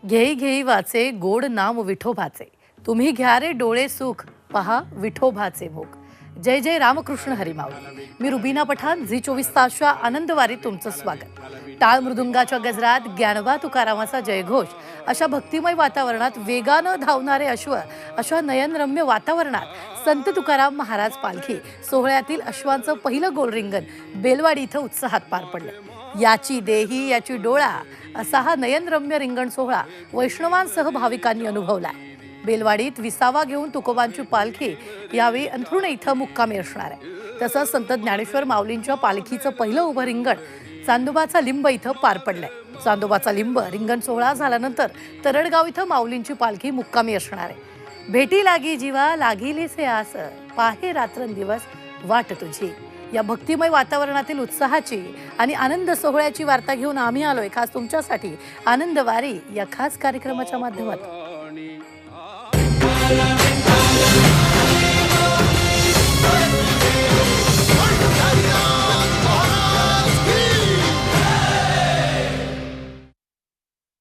घेई घेई वाचे गोड नाम विठोबाचे, तुम्ही घ्या रे डोळे सुख, पहा विठोबाचे मुख. जय जय रामकृष्ण हरी माऊली. मी रुबीना पठाण, झी 24 तासच्या आनंदवारी तुमचं स्वागत. टाळ मृदुंगाच्या गजरात ज्ञानोबा तुकारामाचा जयघोष अशा भक्तिमय वातावरणात वेगानं धावणारे अश्व, अशा नयनरम्य वातावरणात संत तुकाराम महाराज पालखी सोहळ्यातील अश्वांचं पहिलं गोल रिंगण बेलवाडी इथं उत्साहात पार पडलं. याची देही याची डोळा असा हा नयनरम्य रिंगण सोहळा वैष्णवांसह भाविकांनी अनुभवला. बेलवाडीत विसावा घेऊन तुकोबांची पालखी यावेळी अंथरुणे इथं मुक्कामी असणार आहे. तसंच संत ज्ञानेश्वर माऊलींच्या पालखीचं पहिलं उभं रिंगण चांदोबाचा लिंब इथं पार पडलंय. चांदोबाचा लिंब रिंगण सोहळा झाल्यानंतर तरडगाव इथं माऊलींची पालखी मुक्कामी असणार आहे. भेटी लागी जीवा लागिलीसे आस, पाहे रात्रंदिवस वाट तुझी. या भक्तिमय वातावरणातील उत्साहाची आणि आनंद सोहळ्याची वार्ता घेऊन आम्ही आलोय खास तुमच्यासाठी आनंदवारी या खास कार्यक्रमाच्या माध्यमातून.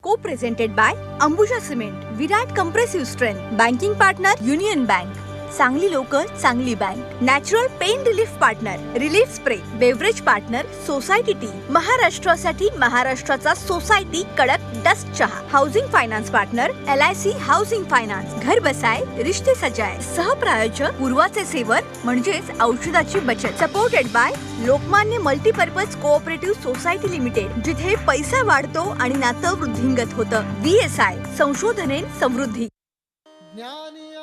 Co-presented by Ambuja Cement, Virat Compressive Strength, Banking Partner Union Bank, Sangli local चांगली bank, natural pain relief partner relief spray, beverage partner society tea, महाराष्ट्रासाठी महाराष्ट्राचा सोसायटी कडक डस्ट चहा, housing finance partner LIC housing finance, घर बसाय रिश्ते सजाय, सहप्रायोजक पूर्वाचे सेवन म्हणजेच औषधाची बचत. Supported by Lokmanya multipurpose cooperative society limited, जिथे पैसा वाढतो आणि नातं वृद्धिंगत होतं. BSI संशोधने समृद्धी.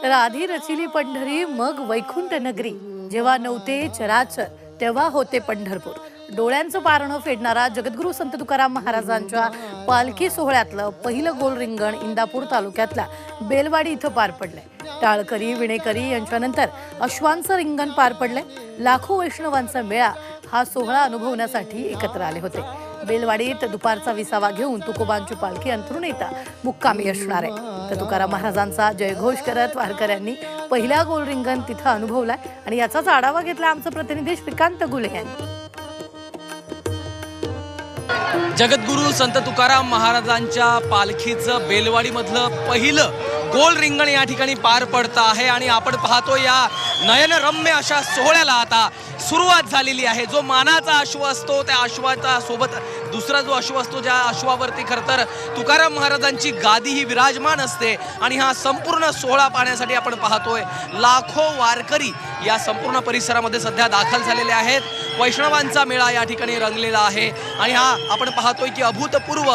तर आधी रचिली पंढरी मग वैकुंठ नगरी, जेव्हा नव्हते चराचर तेव्हा होते पंढरपूर. डोळ्यांचं पारणं फेडणारा जगद्गुरू संत तुकाराम महाराजांच्या पालखी सोहळ्यातलं पहिलं गोल रिंगण इंदापूर तालुक्यातल्या बेलवाडी इथं पार पडलंय. टाळकरी विणेकरी यांच्यानंतर अश्वांचं रिंगण पार पडलंय. लाखो वैष्णवांचा मेळा हा सोहळा अनुभवण्यासाठी एकत्र आले होते. बेलवाडीत दुपारचा विसावा घेऊन तुकोबांची पालखी अंथरुण येता मुक्कामी असणार आहे. तर तुकाराम महाराजांचा जयघोष करत वारकऱ्यांनी पहिला गोल रिंगण तिथं अनुभवलाय आणि याचाच आढावा घेतला आमचे प्रतिनिधी श्रीकांत गुले यांनी. जगद्गुरू संत तुकाराम महाराजांच्या पालखीचं बेलवाडीमधलं पहिलं गोल रिंगण या ठिकाणी पार पडतं आहे आणि आपण पाहतो या नयनरम्य अशा सोहळ्याला आता सुरुवात झालेली आहे. जो मानाचा अश्व असतो त्या अश्वाचा सोबत दुसरा जो अश्व असतो, ज्या अश्वावरती खरं तर तुकाराम महाराजांची गादी ही विराजमान असते आणि हा संपूर्ण सोहळा पाहण्यासाठी आपण पाहतोय लाखो वारकरी या संपूर्ण परिसरामध्ये सध्या दाखल झालेले आहेत. वैष्णवांचा मेळा या ठिकाणी रंगलेला आहे आणि हा आपण पाहतोय की अभूतपूर्व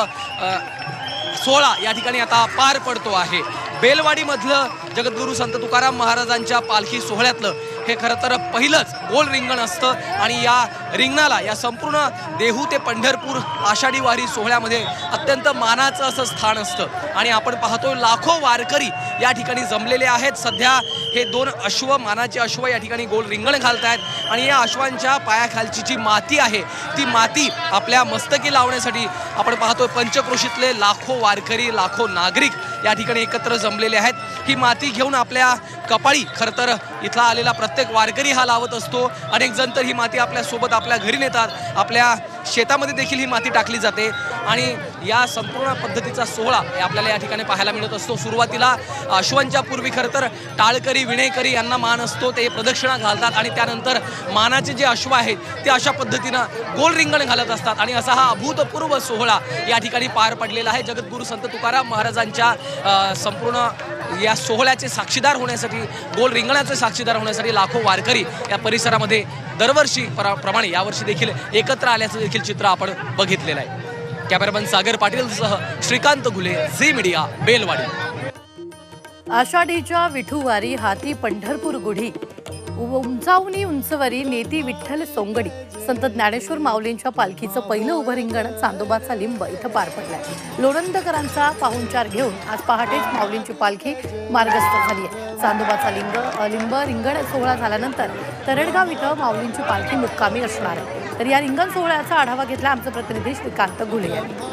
सोहळा या ठिकाणी आता पार पडतो आहे. बेलवाडीमधलं जगद्गुरू संत तुकाराम महाराजांच्या पालखी सोहळ्यातलं हे खरं तर पहिलंच गोल रिंगण असतं आणि या रिंगणाला या संपूर्ण देहू ते पंढरपूर आषाढी वारी सोहळ्यामध्ये अत्यंत मानाचं असं स्थान असतं आणि आपण पाहतो लाखो वारकरी या ठिकाणी जमलेले आहेत. सध्या हे दोन अश्व, मानाचे अश्व या ठिकाणी गोल रिंगण घालत आहेत आणि या अश्वांच्या पायाखालची जी माती आहे ती माती आपल्या मस्तकी लावण्यासाठी आपण पाहतोय पंचक्रोशीतले लाखो वारकरी, लाखो नागरिक या ठिकाणी एकत्र जमलेले आहेत. ही माती घेऊन आपल्या कपाळी खरं तर इथला आलेला प्रत्येक वारकरी हा लावत असतो. अनेक जण तर ही माती आपल्यासोबत आपल्या घरी नेतात. आपल्या शेतामध्ये देखील ही माती टाकली जाते आणि या संपूर्ण पद्धतीचा सोहळा आपल्याला या ठिकाणी पाहायला मिळत असतो. सुरुवातीला अश्वांच्या पूर्वी खरं तर टाळकरी विणेकरी यांना मान असतो, ते प्रदक्षिणा घालतात आणि त्यानंतर मानाचे जे अश्व आहेत ते अशा पद्धतीनं गोल रिंगण घालत असतात आणि असा हा अभूतपूर्व सोहळा या ठिकाणी पार पडलेला आहे. जगद्गुरू संत तुकाराम महाराजांच्या संपूर्ण या सोहळ्याचे साक्षीदार होण्यासाठी, गोल रिंगणाचे साक्षीदार होण्यासाठी लाखो वारकरी या परिसरामध्ये दरवर्षी प्रमाणे यावर्षी देखील एकत्र आल्याचं देखील चित्र आपण बघितलेलं आहे. कॅमेरामन सागर पाटीलसह श्रीकांत गुले, झी मीडिया, बेलवाडी. आषाढीच्या विठुवारी हाती पंढरपूर गुढी, उंचावणी उंचवरी नेती विठ्ठल सोंगडी. संत ज्ञानेश्वर माऊलींच्या पालखीचं पहिलं उभं रिंगण चांदोबाचा लिंब इथं पार पडलाय. लोणंदकरांचा पाहुणचार घेऊन आज पहाटेच माऊलींची पालखी मार्गस्थ झाली आहे. चांदोबाचा लिंब रिंगण सोहळा झाल्यानंतर तरडगाव इथं माऊलींची पालखी मुक्कामी असणार आहे. तर या रिंगण सोहळ्याचा आढावा घेतला आमचे प्रतिनिधी श्रीकांत गुले यांनी.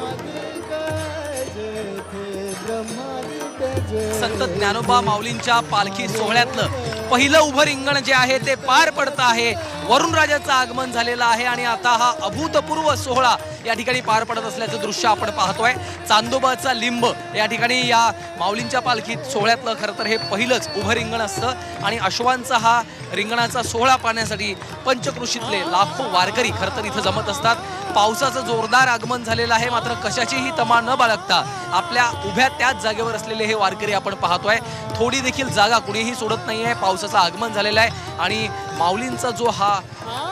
संत ज्ञानोबा माऊलींच्या पालखी सोहळ्यातलं पहिलं उभं रिंगण जे आहे ते पार पडतं आहे. वरुण राजाचं आगमन झालेलं आहे आणि आता हा अभूतपूर्व सोहळा या ठिकाणी पार पडत असल्याचं दृश्य आपण पाहतोय. चांदोबाचा लिंब या ठिकाणी या माऊलींच्या पालखीत सोहळ्यातलं खरं तर हे पहिलंच उभं रिंगण असतं आणि अश्वांचा हा रिंगणाचा सोहळा पाहण्यासाठी पंचक्रोशीतले लाखो वारकरी खरं तर इथं जमत असतात. पावसाचं जोरदार आगमन झालेलं आहे, मात्र कशाचीही तमा न बाळगता आपल्या उभ्या त्याच जागेवर असलेले हे वारकरी आपण पाहतोय. थोडी देखील जागा कुणीही सोडत नाहीये. पावसाचं आगमन झालेलं आहे आणि माऊलींचा जो हा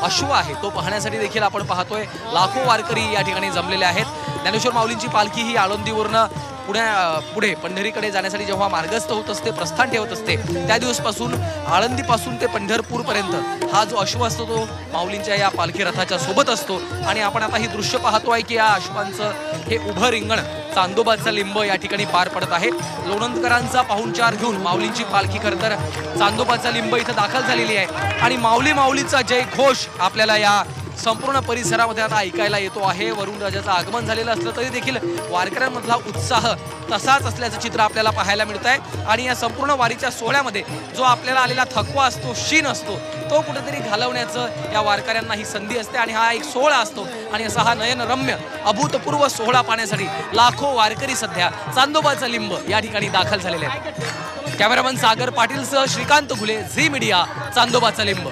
अश्व आहे तो पाहण्यासाठी देखील आपण पाहतोय लाखो वारकरी या ठिकाणी जमलेले आहेत. ज्ञानेश्वर माऊलींची पालखी ही आळंदीवरनं पुढे पंढरीकडे जाण्यासाठी जेव्हा मार्गस्थ होत असते, प्रस्थान ठेवत असते, त्या दिवसपासून आळंदीपासून ते पंढरपूरपर्यंत हा जो अश्व असतो तो माऊलींच्या या पालखी रथाच्या सोबत असतो. आणि आपण आता ही दृश्य पाहतोय की या अश्वांचं हे उभं रिंगण चांदोबाचा लिंब या ठिकाणी पार पडत आहे. लोणंदकरांचा पाहुणचार घेऊन माऊलींची पालखी खरं तर चांदोबाचा लिंब इथं दाखल झालेली आहे आणि माऊली माऊलीचा जय घोष आपल्याला या संपूर्ण परिसरामध्ये आता ऐकायला येतो आहे. वरुण राजाचं आगमन झालेलं असलं तरी देखील वारकऱ्यांमधला उत्साह तसाच असल्याचं चित्र आपल्याला पाहायला मिळत आहे. आणि या संपूर्ण वारीच्या सोहळ्यामध्ये जो आपल्याला आलेला थकवा असतो, शीण असतो, तो कुठेतरी घालवण्याचं या वारकऱ्यांना ही संधी असते आणि हा एक सोहळा असतो. आणि असा हा नयनरम्य अभूतपूर्व सोहळा पाहण्यासाठी लाखो वारकरी सध्या चांदोबाचा लिंब या ठिकाणी दाखल झालेले आहेत. कॅमेरामन सागर पाटीलसह श्रीकांत घुले, झी मीडिया, चांदोबाचा लिंब.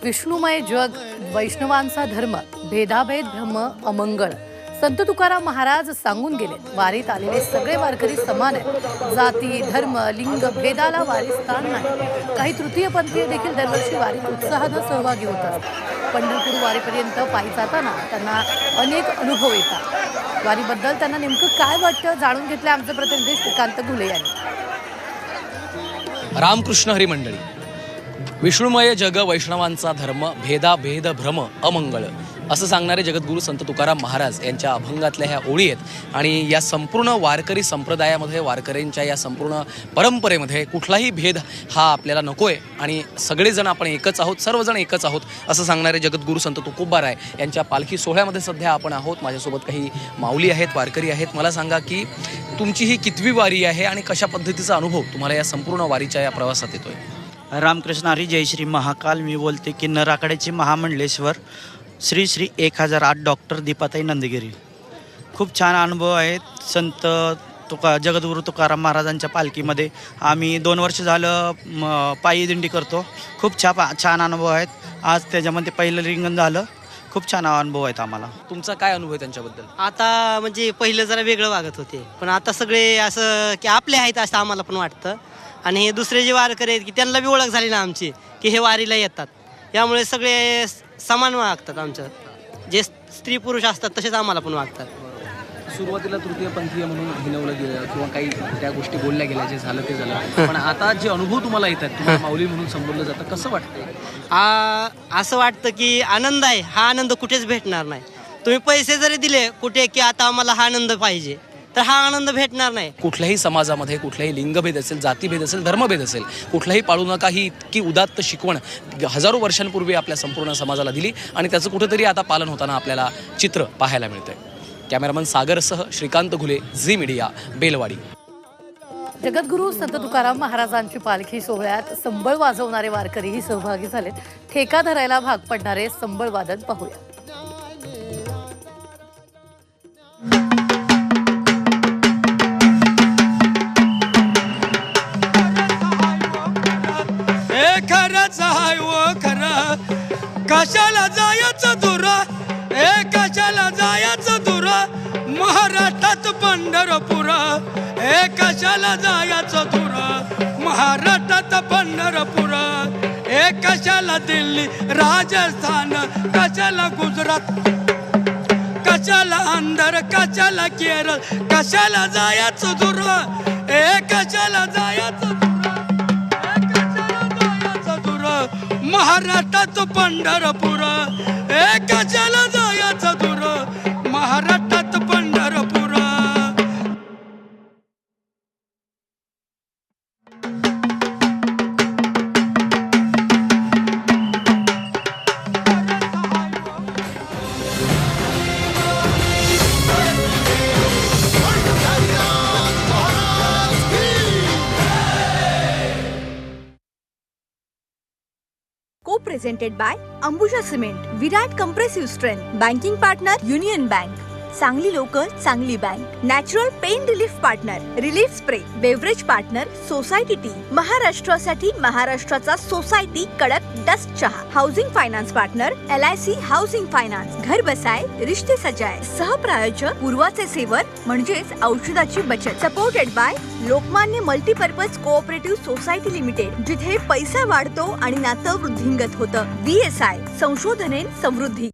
विष्णुमय जग, वैष्णवांचा धर्म, भेदाभेद भ्रम अमंगळ. संत तुकाराम महाराज सांगून गेले, वारीत आलेले सगळे वारकरी समान आहेत. जाती, धर्म, लिंग भेदाला वारी स्थान नाही. काही तृतीयपंथीय देखील दरवर्षी वारीत उत्साहानं सहभागी होतात. पंढरपूर वारीपर्यंत पायी जाताना त्यांना अनेक अनुभव येतात. वारीबद्दल त्यांना नेमकं काय वाटतं जाणून घेतलं आमचे प्रतिनिधी श्रीकांत घुले यांनी. रामकृष्ण हरी मंडळी. विष्णुमय जग, वैष्णवांचा धर्म, भेद भ्रम अमंगळ असं सांगणारे जगद्गुरू संत तुकाराम महाराज यांच्या अभंगातल्या ह्या ओळी आहेत. आणि या संपूर्ण वारकरी संप्रदायामध्ये, वारकऱ्यांच्या या संपूर्ण परंपरेमध्ये कुठलाही भेद हा आपल्याला नकोय आणि सगळेजण आपण एकच आहोत, सर्वजण एकच आहोत असं सांगणारे जगद्गुरू संत तुकोबाराय यांच्या पालखी सोहळ्यामध्ये सध्या आपण आहोत. माझ्यासोबत काही माऊली आहेत, वारकरी आहेत. मला सांगा की तुमची ही कितवी वारी आहे आणि कशा पद्धतीचा अनुभव तुम्हाला या संपूर्ण वारीच्या या प्रवासात येतोय? रामकृष्ण हरी, जय श्री महाकाल. मी बोलते की नराकड्याचे महामंडलेश्वर श्री श्री 1008 डॉक्टर दीपाताई नंदगिरी. खूप छान अनुभव आहेत. संत जगद्गुरू तुकाराम महाराजांच्या पालखीमध्ये आम्ही 2 वर्ष झालं पायी दिंडी करतो. खूप छान अनुभव आहेत. आज त्याच्यामध्ये पहिलं रिंगण झालं. खूप छान अनुभव आहेत आम्हाला. तुमचा काय अनुभव आहे त्यांच्याबद्दल? आता म्हणजे पहिलं जरा वेगळं वागत होते, पण आता सगळे असं की आपले आहेत असं आम्हाला पण वाटतं. आणि हे दुसरे जे वारकरी आहेत की त्यांना बी ओळख झाली ना आमची की हे वारीला येतात, यामुळे सगळे समान वागतात. आमच्या जे स्त्री पुरुष असतात तसेच आम्हाला पण वागतात. सुरुवातीला तृतीयपंथीय म्हणून हिनवलं गेलं किंवा काही त्या गोष्टी बोलल्या गेल्या, जे झालं ते झालं, पण आता जे अनुभव तुम्हाला येतात, तुम्हाला माऊली म्हणून संबोधलं जातं, कसं वाटतं? असं वाटतं की आनंद आहे, हा आनंद कुठेच भेटणार नाही. तुम्ही पैसे जरी दिले कुठे की आता आम्हाला हा आनंद पाहिजे, तर हा आनंद भेटणार नाही. कुठल्याही समाजामध्ये कुठलाही लिंगभेद असेल, जातीभेद असेल, धर्मभेद असेल, कुठलाही पाळू नका ही इतकी उदात्त शिकवण हजारो वर्षांपूर्वी आपल्या संपूर्ण समाजाला दिली आणि त्याचं कुठेतरी आता पालन होताना आपल्याला चित्र पाहायला मिळतंय. कॅमेरामन सागरसह श्रीकांत घुले, झी मीडिया, बेलवाडी. जगद्गुरू संत तुकाराम महाराजांची पालखी सोहळ्यात संबळ वाजवणारे वारकरीही सहभागी झालेत. ठेका धरायला भाग पडणारे संबळ वादन पाहूया. कशाला जायचं दुरा, कशाला जायचं दुरा, महाराष्ट्रात पंढरपुरा. कशाला जायचं दुरा, महाराष्ट्रात पंढरपुरा. कशाला दिल्ली राजस्थान, कशाला गुजरात, कशाला आंध्र, कशाला केरळ, कशाला जायचं दुरा. कशाला जायचं महाराष्ट्रात पंढरपूर. कशाला जायचं दूर, महाराष्ट्रात Pandharpur. Presented bye Ambuja cement, विराट compressive strength, banking partner union bank, चांगली लोक चांगली bank, natural pain relief partner relief spray, beverage partner society tea, महाराष्ट्रासाठी महाराष्ट्राचा सोसायटी कडक डस्ट चहा, housing finance partner LIC housing finance, घर बसाय रिश्ते सजाय, सहप्रायोजक पूर्वाचे सेवर म्हणजेच औषधाची बचत, supported by Lokmanya multipurpose cooperative society limited, जिथे पैसा वाढतो आणि नातं वृद्धिंगत होतं. VSI संशोधने समृद्धी.